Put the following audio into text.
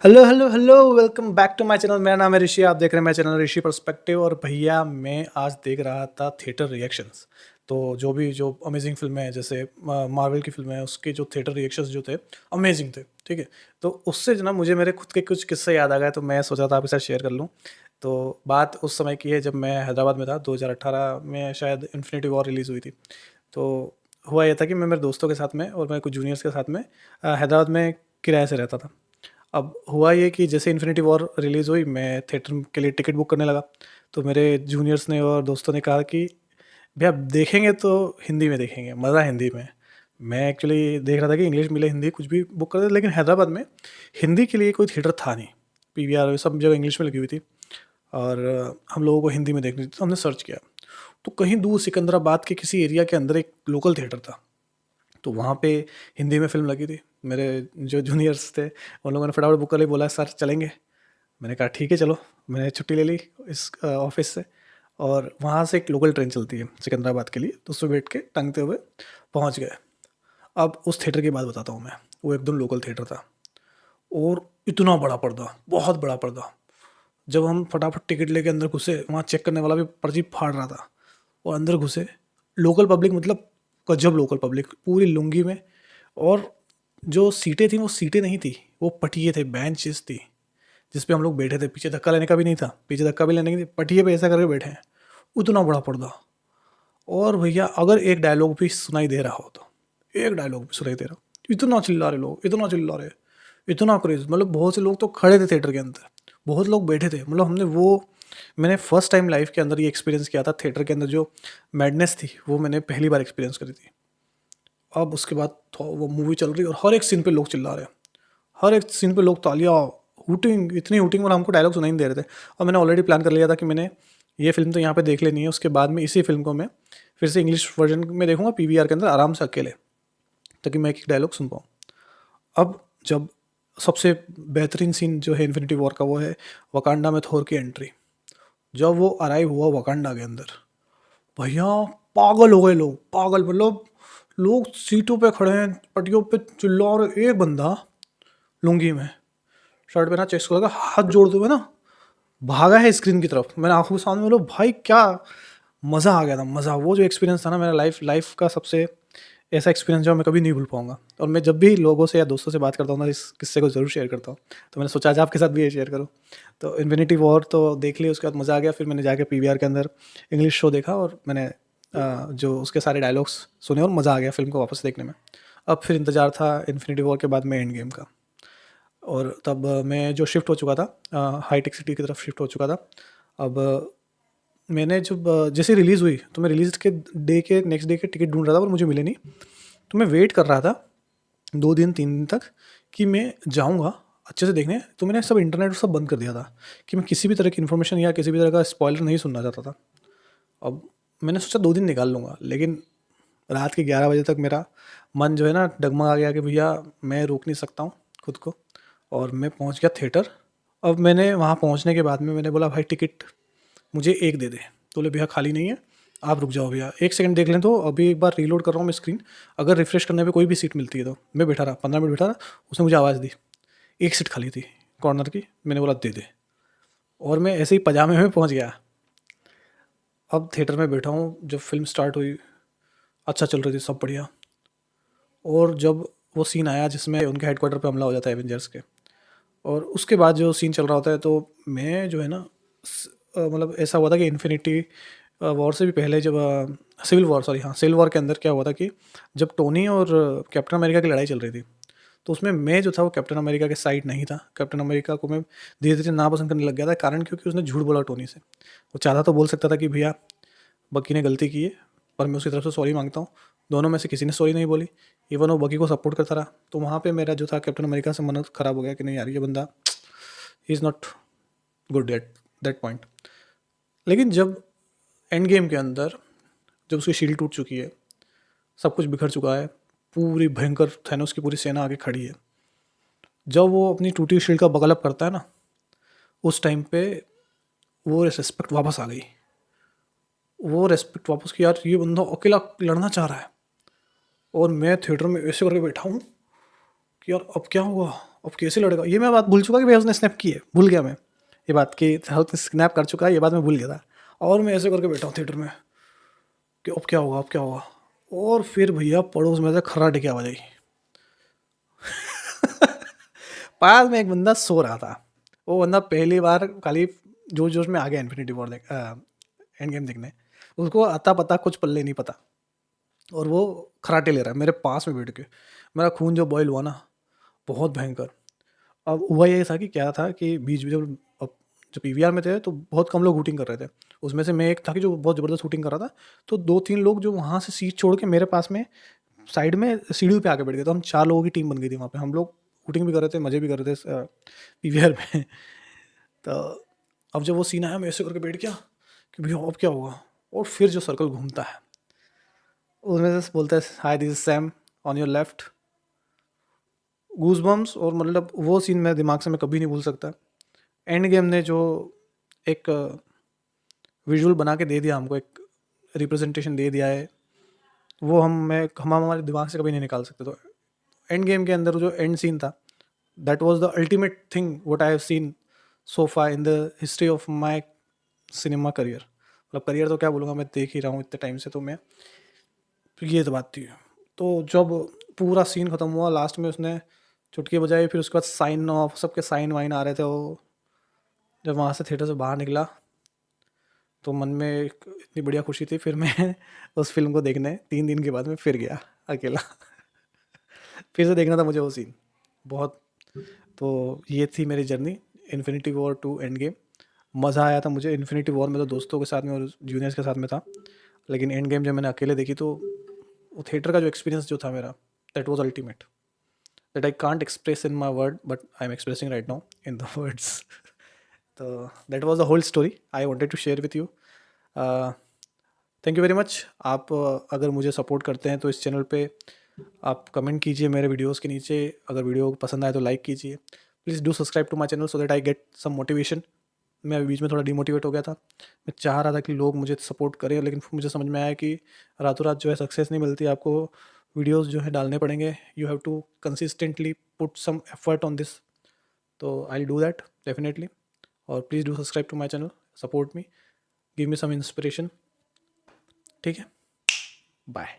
Hello hello hello welcome back to my channel. मेरा नाम है ऋषि, आप देख रहे हैं मेरा चैनल ऋषि पर्सपेक्टिव। और भैया मैं आज देख रहा था थिएटर रिएक्शंस। तो जो अमेजिंग फिल्में हैं, जैसे मार्वल की फिल्में हैं, उसके जो थिएटर रिएक्शंस जो थे अमेजिंग थे। ठीक है, तो उससे जो ना मुझे मेरे खुद के कुछ किस्से याद आ गए, तो मैं सोचा था आपके साथ शेयर कर लूँ। तो बात उस समय की है जब मैं हैदराबाद में था, 2018 में शायद इन्फिनिटी वॉर रिलीज़ हुई थी। तो हुआ ये था कि मैं मेरे दोस्तों के साथ में और मैं कुछ जूनियर्स के साथ में हैदराबाद में किराए से रहता था। अब हुआ ये कि जैसे इन्फिनिटी वॉर रिलीज़ हुई, मैं थिएटर के लिए टिकट बुक करने लगा। तो मेरे जूनियर्स ने और दोस्तों ने कहा कि भैया देखेंगे तो हिंदी में देखेंगे, मज़ा हिंदी में है। मैं एक्चुअली देख रहा था कि इंग्लिश मिले हिंदी कुछ भी बुक कर दे, लेकिन हैदराबाद में हिंदी के लिए कोई थिएटर था नहीं। पीवीआर सब जगह इंग्लिश में लगी हुई थी और हम लोगों को हिंदी में देखनी थी। तो हमने सर्च किया, तो कहीं दूर सिकंदराबाद के किसी एरिया के अंदर एक लोकल थिएटर था। तो वहाँ पे हिंदी में फ़िल्म लगी थी। मेरे जो जूनियर्स थे उन लोगों ने फटाफट बुक कर ली, बोला सर चलेंगे। मैंने कहा ठीक है चलो। मैंने छुट्टी ले ली इस ऑफिस से, और वहाँ से एक लोकल ट्रेन चलती है सिकंदराबाद के लिए, तो उसमें बैठ के टांगते हुए पहुँच गए। अब उस थिएटर की बात बताता हूँ मैं। वो एकदम लोकल थिएटर था और इतना बड़ा पर्दा, बहुत बड़ा पर्दा। जब हम फटाफट टिकट लेके अंदर घुसे, वहाँ चेक करने वाला भी पर्ची फाड़ रहा था, और अंदर घुसे। लोकल पब्लिक मतलब गजब लोकल पब्लिक, पूरी लुंगी में। और जो सीटें थी वो सीटें नहीं थी, वो पटिए थे, बेंचेस थी जिस पे हम लोग बैठे थे। पीछे धक्का लेने का भी नहीं था, पीछे धक्का भी लेने की नहीं, पटिए पे ऐसा करके बैठे हैं। उतना बड़ा पर्दा। और भैया अगर एक डायलॉग भी सुनाई दे रहा हो, तो एक डायलॉग भी सुनाई दे रहा हो, इतना चिल्ला रहे लोग, इतना चिल्ला रहे, इतना क्रेज। मतलब बहुत से लोग तो खड़े थे थिएटर के अंदर, बहुत लोग बैठे थे। मतलब मैंने फर्स्ट टाइम लाइफ के अंदर ये एक्सपीरियंस किया था। थिएटर के अंदर जो मैडनेस थी वो मैंने पहली बार एक्सपीरियंस करी थी। अब उसके बाद तो वो मूवी चल रही और हर एक सीन पे लोग चिल्ला रहे हैं, हर एक सीन पे लोग तालियां, हूटिंग, इतनी हूटिंग। और हमको डायलॉग सुनाई नहीं दे रहे थे। और मैंने ऑलरेडी प्लान कर लिया था कि मैंने ये फिल्म तो यहाँ पे देख लेनी है, उसके बाद में इसी फिल्म को मैं फिर से इंग्लिश वर्जन में देखूंगा पीवीआर के अंदर आराम से अकेले, ताकि मैं एक एक डायलॉग सुन पाऊँ। अब जब सबसे बेहतरीन सीन जो है इन्फिनिटी वॉर का, वो है वकांडा में थोर की एंट्री। जब वो अराइव हुआ वकांडा के अंदर, भैया पागल हो गए लोग, पागल। मतलब लोग सीटों पे खड़े हैं, पटियों पे चिल्ला रहे। एक बंदा लुंगी में, शर्ट पे ना, चेस्ट को लगा, हाथ जोड़ते हुए ना भागा है स्क्रीन की तरफ। मैंने आंखों के सामने, बोलो भाई क्या मज़ा आ गया था, मज़ा। वो जो एक्सपीरियंस था ना, मेरा लाइफ लाइफ का सबसे ऐसा एक्सपीरियंस जो मैं कभी नहीं भूल पाऊंगा। और मैं जब भी लोगों से या दोस्तों से बात करता हूँ ना, इस किस्से को ज़रूर शेयर करता हूँ। तो मैंने सोचा आज आपके साथ भी ये शेयर करूँ। तो इन्फिनिटी वॉर तो देख ली, उसके बाद मज़ा आ गया। फिर मैंने जाके पीवीआर के अंदर इंग्लिश शो देखा, और मैंने जो उसके सारे डायलॉग्स सुने, और मज़ा आ गया फिल्म को वापस देखने में। अब फिर इंतज़ार था इन्फिनिटी वॉर के बाद में एंड गेम का। और तब मैं जो शिफ्ट हो चुका था, हाईटेक सिटी की तरफ शिफ्ट हो चुका था। अब मैंने जब जैसे रिलीज़ हुई, तो मैं रिलीज़ के नेक्स्ट डे के टिकट ढूंढ रहा था, पर मुझे मिले नहीं। तो मैं वेट कर रहा था 2 दिन 3 दिन तक कि मैं जाऊंगा अच्छे से देखने। तो मैंने सब इंटरनेट सब बंद कर दिया था कि मैं किसी भी तरह की इन्फॉर्मेशन या किसी भी तरह का स्पॉइलर नहीं सुनना चाहता था। अब मैंने सोचा 2 दिन निकाल लूँगा, लेकिन रात के 11 बजे तक मेरा मन जो है ना डगमगा गया कि भैया मैं रोक नहीं सकता हूँ खुद को। और मैं पहुँच गया थिएटर। अब मैंने वहाँ पहुँचने के बाद में मैंने बोला भाई टिकट मुझे एक दे दे। तो बोले भैया खाली नहीं है, आप रुक जाओ भैया, एक सेकंड देख लें। तो अभी एक बार रीलोड कर रहा हूँ मैं स्क्रीन, अगर रिफ्रेश करने पे कोई भी सीट मिलती है। तो मैं बैठा रहा, 15 मिनट बैठा रहा। उसने मुझे आवाज़ दी, एक सीट खाली थी कॉर्नर की। मैंने बोला दे दे, और मैं ऐसे ही पजामे में पहुँच गया। अब थिएटर में बैठा हूँ, जब फिल्म स्टार्ट हुई अच्छा चल रही थी, सब बढ़िया। और जब वो सीन आया जिसमें उनके हेडक्वार्टर पे हमला हो जाता है एवेंजर्स के, और उसके बाद जो सीन चल रहा होता है, तो मैं जो है ना मतलब ऐसा हुआ था कि इन्फिनिटी वॉर से भी पहले, जब सिविल वॉर, सॉरी हाँ, सिविल वॉर के अंदर क्या हुआ था कि जब टोनी और कैप्टन अमेरिका की लड़ाई चल रही थी, तो उसमें मैं जो था वो कैप्टन अमेरिका के साइड नहीं था। कैप्टन अमेरिका को मैं धीरे धीरे नापसंद करने लग गया था, कारण क्योंकि उसने झूठ बोला टोनी से। वो चाहता तो बोल सकता था कि भैया बकी ने गलती की है, पर मैं उसकी तरफ से सॉरी मांगता हूँ। दोनों में से किसी ने सॉरी नहीं बोली, इवन वो बकी को सपोर्ट करता रहा। तो वहाँ पे मेरा जो था कैप्टन अमेरिका से मन ख़राब हो गया कि नहीं यार, ये बंदा he is not good at that point. लेकिन जब एंड गेम के अंदर, जब उसकी शील्ड टूट चुकी है, सब कुछ बिखर चुका है, पूरी भयंकर थैनोस की पूरी सेना आगे खड़ी है, जब वो अपनी टूटी हुई शील्ड का बगल अप करता है ना, उस टाइम पे वो रेस्पेक्ट वापस आ गई। वो रेस्पेक्ट वापस की, यार ये बंदा अकेला लड़ना चाह रहा है, और मैं थिएटर में ऐसे करके बैठा हूँ। कि यार अब क्या हुआ, अब कैसे लड़ेगा, ये मैं बात भूल चुका कि भैया उसने स्नैप की है, भूल गया मैं ये बात कि उसने स्नैप कर चुका है, ये बात मैं भूल गया था। और मैं ऐसे करके बैठा हूँ थिएटर में कि अब क्या होगा, अब क्या होगा। और फिर भैया पड़ोस में से खर्राटे की आवाज़ आई। पास में एक बंदा सो रहा था। वो बंदा पहली बार खाली जोश जोश में आ गया इन्फिनिटी वॉर देख एंड गेम देखने। उसको अता पता कुछ पल्ले नहीं पता, और वो खराटे ले रहा है मेरे पास में बैठ के। मेरा खून जो बॉयल हुआ ना, बहुत भयंकर। अब हुआ ये था कि क्या था कि बीच में जब पीवीआर में थे तो बहुत कम लोग शूटिंग कर रहे थे। उसमें से मैं एक था कि जो बहुत ज़बरदस्त शूटिंग कर रहा था। तो 2-3 लोग जो वहाँ से सीट छोड़ के मेरे पास में साइड में सीढ़ी पे आके बैठ गए। तो हम 4 लोगों की टीम बन गई थी वहाँ पे। हम लोग शूटिंग भी कर रहे थे, मज़े भी कर रहे थे पीवीआर में। तो अब जब वो सीन आया, मैं ऐसे करके बैठ गया कि भैया अब क्या होगा। और फिर जो सर्कल घूमता है उसमें से बोलता है, hi this is Sam on your left. Goosebumps. और मतलब वो सीन मेरे दिमाग से मैं कभी नहीं भूल सकता। एंड गेम ने जो एक विजुअल बना के दे दिया हमको, एक रिप्रेजेंटेशन दे दिया है, वो हम हमारे दिमाग से कभी नहीं निकाल सकते। तो एंड गेम के अंदर जो एंड सीन था, that was the ultimate thing what I have seen so far in the history of my cinema career. मतलब करियर तो क्या बोलूँगा, मैं देख ही रहा हूँ इतने टाइम से। तो मैं, ये तो बात थी। तो जब पूरा सीन ख़त्म हुआ, लास्ट में उसने चुटकी बजाई, फिर उसके बाद साइन ऑफ, सबके साइन वाइन आ रहे थे। वो जब वहाँ से थिएटर से बाहर निकला तो मन में इतनी बढ़िया खुशी थी। फिर मैं उस फिल्म को देखने 3 दिन के बाद मैं फिर गया अकेला। फिर से देखना था मुझे वो सीन बहुत। तो ये थी मेरी journey Infinity War to Endgame. मज़ा आया था मुझे। इन्फिनिटी वॉर में तो दोस्तों के साथ में और जूनियर्स के साथ में था, लेकिन एंड गेम जब मैंने अकेले देखी तो वो थिएटर का जो एक्सपीरियंस जो था मेरा, that was ultimate, that I can't express in my word, but I am expressing right now in the words. तो that was the whole story I wanted to share with you. Thank you very much. आप अगर मुझे support करते हैं तो इस channel पे आप कमेंट कीजिए मेरे वीडियोस के नीचे। अगर वीडियो पसंद आए तो लाइक कीजिए। Please do subscribe to my channel so that I get some motivation. मैं अभी बीच में थोड़ा डिमोटिवेट हो गया था। मैं चाह रहा था कि लोग मुझे सपोर्ट करें, लेकिन फिर मुझे समझ में आया कि रातों रात जो है सक्सेस नहीं मिलती। आपको वीडियोस जो है डालने पड़ेंगे। You have to consistently put some effort on this. तो I will do that definitely. और please do subscribe to my channel, support me, give me some inspiration. ठीक है, बाय।